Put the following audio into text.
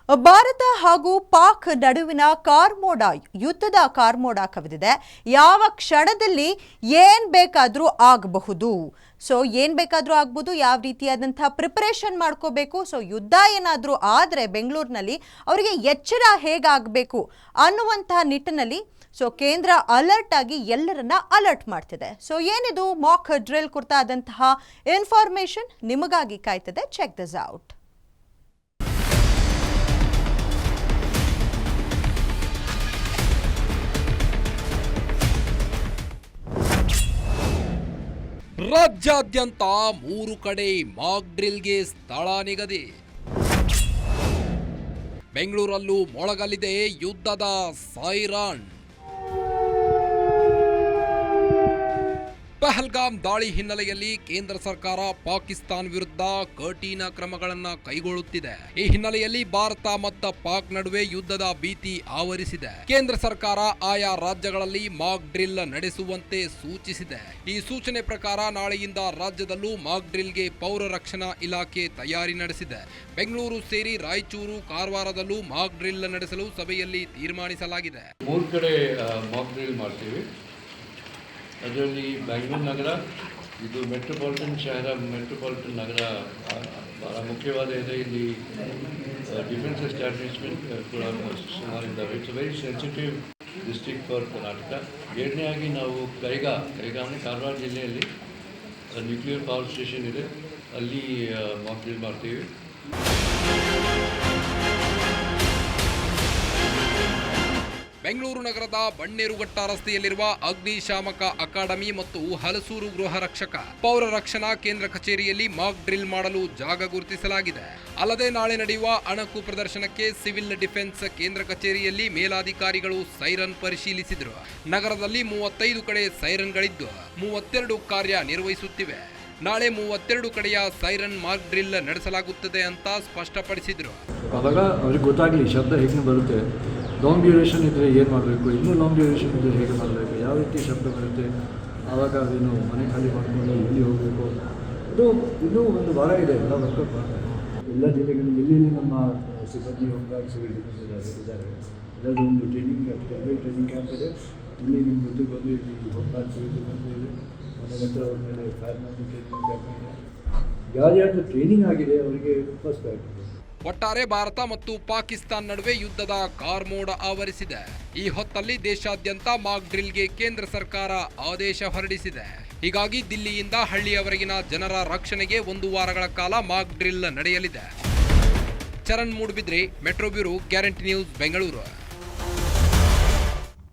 ಭಾರತ ಹಾಗೂ ಪಾಕ್ ನಡುವಿನ ಕಾರ್ಮೋಡ ಯುದ್ಧದ ಕಾರ್ಮೋಡ ಕವಿದಿದೆ. ಯಾವ ಕ್ಷಣದಲ್ಲಿ ಏನು ಬೇಕಾದರೂ ಆಗಬಹುದು. ಏನು ಬೇಕಾದರೂ ಆಗಬಹುದು. ಯಾವ ರೀತಿಯಾದಂಥ ಪ್ರಿಪರೇಷನ್ ಮಾಡ್ಕೋಬೇಕು. ಯುದ್ಧ ಏನಾದರೂ ಆದರೆ ಬೆಂಗಳೂರಿನಲ್ಲಿ ಅವರಿಗೆ ಎಚ್ಚರ ಹೇಗಾಗಬೇಕು ಅನ್ನುವಂಥ ನಿಟ್ಟಿನಲ್ಲಿ ಕೇಂದ್ರ ಅಲರ್ಟ್ ಆಗಿ ಎಲ್ಲರನ್ನ ಅಲರ್ಟ್ ಮಾಡ್ತಿದೆ. ಏನಿದು ಮಾಕ್ ಡ್ರಿಲ್ ಕುರಿತಾದಂತಹ ಇನ್ಫಾರ್ಮೇಷನ್ ನಿಮಗಾಗಿ ಕಾಯ್ತದೆ. Check this out. ರಾಜ್ಯಾದ್ಯಂತ 3 ಕಡೆ ಮಾಕ್ ಡ್ರಿಲ್ಗೆ ಸ್ಥಳ ನಿಗದಿ. ಬೆಂಗಳೂರಲ್ಲೂ ಮೊಳಗಲಿದೆ ಯುದ್ಧದ ಸೈರನ್. ಪಹಲ್ಗಾಮ್ ದಾಳಿ ಹಿನ್ನೆಲೆಯಲ್ಲಿ ಕೇಂದ್ರ ಸರ್ಕಾರ ಪಾಕಿಸ್ತಾನ ವಿರುದ್ಧ ಕಠಿಣ ಕ್ರಮಗಳನ್ನು ಕೈಗೊಳ್ಳುತ್ತಿದೆ. ಈ ಹಿನ್ನೆಲೆಯಲ್ಲಿ ಭಾರತ ಮತ್ತು ಪಾಕ್ ನಡುವೆ ಯುದ್ಧದ ಭೀತಿ ಆವರಿಸಿದೆ. ಕೇಂದ್ರ ಸರ್ಕಾರ ಆಯಾ ರಾಜ್ಯಗಳಲ್ಲಿ ಮಾಕ್ ಡ್ರಿಲ್ ನಡೆಸುವಂತೆ ಸೂಚಿಸಿದೆ. ಈ ಸೂಚನೆ ಪ್ರಕಾರ ನಾಳೆಯಿಂದ ರಾಜ್ಯದಲ್ಲೂ ಮಾಕ್ ಡ್ರಿಲ್ಗೆ ಪೌರ ರಕ್ಷಣಾ ಇಲಾಖೆ ತಯಾರಿ ನಡೆಸಿದೆ. ಬೆಂಗಳೂರು ಸೇರಿ ರಾಯಚೂರು, ಕಾರವಾರದಲ್ಲೂ ಮಾಕ್ ಡ್ರಿಲ್ ನಡೆಸಲು ಸಭೆಯಲ್ಲಿ ತೀರ್ಮಾನಿಸಲಾಗಿದೆ. 3 ಕಡೆ ಮಾಕ್ ಡ್ರಿಲ್ ಮಾಡ್ತೀವಿ. ಅದರಲ್ಲಿ ಬೆಂಗಳೂರು ನಗರ, ಇದು ಮೆಟ್ರೋಪಾಲಿಟನ್ ನಗರ ಭಾಳ ಮುಖ್ಯವಾದ ಇದೆ. ಇಲ್ಲಿ ಡಿಫೆನ್ಸ್ ಎಸ್ಟಾಬ್ಲಿಷ್ಮೆಂಟ್ ಕೂಡ ಸುಮಾರು ಇದ್ದಾವೆ. It's very sensitive district for Karnataka. ಎರಡನೇದಾಗಿ ನಾವು ಕೈಗಾ ಅಂದರೆ ಕಾರವಾರ ಜಿಲ್ಲೆಯಲ್ಲಿ ನ್ಯೂಕ್ಲಿಯರ್ ಪವರ್ ಸ್ಟೇಷನ್ ಇದೆ, ಅಲ್ಲಿ ಮಾಕ್ ಡ್ರಿಲ್ ಮಾಡ್ತೀವಿ. ಬೆಂಗಳೂರು ನಗರದ ಬನ್ನೇರುಘಟ್ಟ ರಸ್ತೆಯಲ್ಲಿರುವ ಅಗ್ನಿಶಾಮಕ ಅಕಾಡೆಮಿ ಮತ್ತು ಹಲಸೂರು ಗೃಹ ರಕ್ಷಕ ಪೌರ ರಕ್ಷಣಾ ಕೇಂದ್ರ ಕಚೇರಿಯಲ್ಲಿ ಮಾಕ್ ಡ್ರಿಲ್ ಮಾಡಲು ಜಾಗ ಗುರುತಿಸಲಾಗಿದೆ. ಅಲ್ಲದೆ ನಾಳೆ ನಡೆಯುವ ಅಣಕು ಪ್ರದರ್ಶನಕ್ಕೆ ಸಿವಿಲ್ ಡಿಫೆನ್ಸ್ ಕೇಂದ್ರ ಕಚೇರಿಯಲ್ಲಿ ಮೇಲಾಧಿಕಾರಿಗಳು ಸೈರನ್ ಪರಿಶೀಲಿಸಿದರು. ನಗರದಲ್ಲಿ 35 ಕಡೆ ಸೈರನ್ಗಳಿದ್ದು 32 ಕಾರ್ಯ ನಿರ್ವಹಿಸುತ್ತಿವೆ. ನಾಳೆ 32 ಕಡೆಯ ಸೈರನ್ ಮಾಕ್ ಡ್ರಿಲ್ ನಡೆಸಲಾಗುತ್ತದೆ ಅಂತ ಸ್ಪಷ್ಟಪಡಿಸಿದರು. ಆವಾಗ ಅವ್ರಿಗೆ ಗೊತ್ತಾಗಲಿ ಶಬ್ದ ಹೇಗೆ ಬರುತ್ತೆ, ಲಾಂಗ್ ಡ್ಯೂರೇಷನ್ ಇದ್ದರೆ ಏನು ಮಾಡಬೇಕು, ಇನ್ನೂ ಲಾಂಗ್ ಡ್ಯೂರೇಷನ್ ಇದ್ದರೆ ಹೇಗೆ ಮಾಡಬೇಕು, ಯಾವ ರೀತಿ ಶಬ್ದ ಬರುತ್ತೆ, ಆವಾಗ ಅದೇನು ಮನೆ ಖಾಲಿ ಮಾಡಿಕೊಂಡು ಇಲ್ಲಿ ಹೋಗಬೇಕು. ಅದು ಇನ್ನೂ ಒಂದು ವಾರ ಇದೆ. ಎಲ್ಲ ವರ್ಕೌಟ್ ಮಾಡ್ತಾರೆ. ಎಲ್ಲ ಜಿಲ್ಲೆಗಳು ಎಲ್ಲಿ ನಮ್ಮ ಸಿಬ್ಬಂದಿ ಹೋಮ್ಗಾರ್ಡ್ ಸಿವಿಲ್ ಡಿಫೆನ್ಸ್ ಇದ್ದಾರೆ. ಎಲ್ಲರೂ ಒಂದು ಟ್ರೈನಿಂಗ್ ಕ್ಯಾಂಪ್ ಇದೆ. ಇಲ್ಲಿ ನಿಮ್ಮ ಜೊತೆಗೆ ಬಂದು ಇಲ್ಲಿ ಹೋಮ್ಗಾರ್ಡ್ ಸಿವಿಲ್ ಡಿಫೆನ್ಸ್ ಇದೆ. ಮನೆ ಹತ್ರ ಮೇಲೆ ಫೈರ್ಮನ್ ಟ್ರೈನಿಂಗ್ ಕ್ಯಾಂಪ್ ಇದೆ. ಯಾರ್ಯಾರು ಟ್ರೈನಿಂಗ್ ಆಗಿದೆ ಅವರಿಗೆ ಫಸ್ಟ್ ಆಗಿದೆ. ಒಟ್ಟಾರೆ ಭಾರತ ಮತ್ತು ಪಾಕಿಸ್ತಾನ ನಡುವೆ ಯುದ್ಧದ ಕಾರ್ಮೋಡ ಆವರಿಸಿದೆ. ಈ ಹೊತ್ತಲ್ಲಿ ದೇಶಾದ್ಯಂತ ಮಾಕ್ ಡ್ರಿಲ್ಗೆ ಕೇಂದ್ರ ಸರ್ಕಾರ ಆದೇಶ ಹೊರಡಿಸಿದೆ. ಹೀಗಾಗಿ ದಿಲ್ಲಿಯಿಂದ ಹಳ್ಳಿಯವರೆಗಿನ ಜನರ ರಕ್ಷಣೆಗೆ 1 ವಾರಗಳ ಕಾಲ ಮಾಕ್ ಡ್ರಿಲ್ ನಡೆಯಲಿದೆ. Charan Moodbidri, metro bureau, guarantee news, Bengaluru.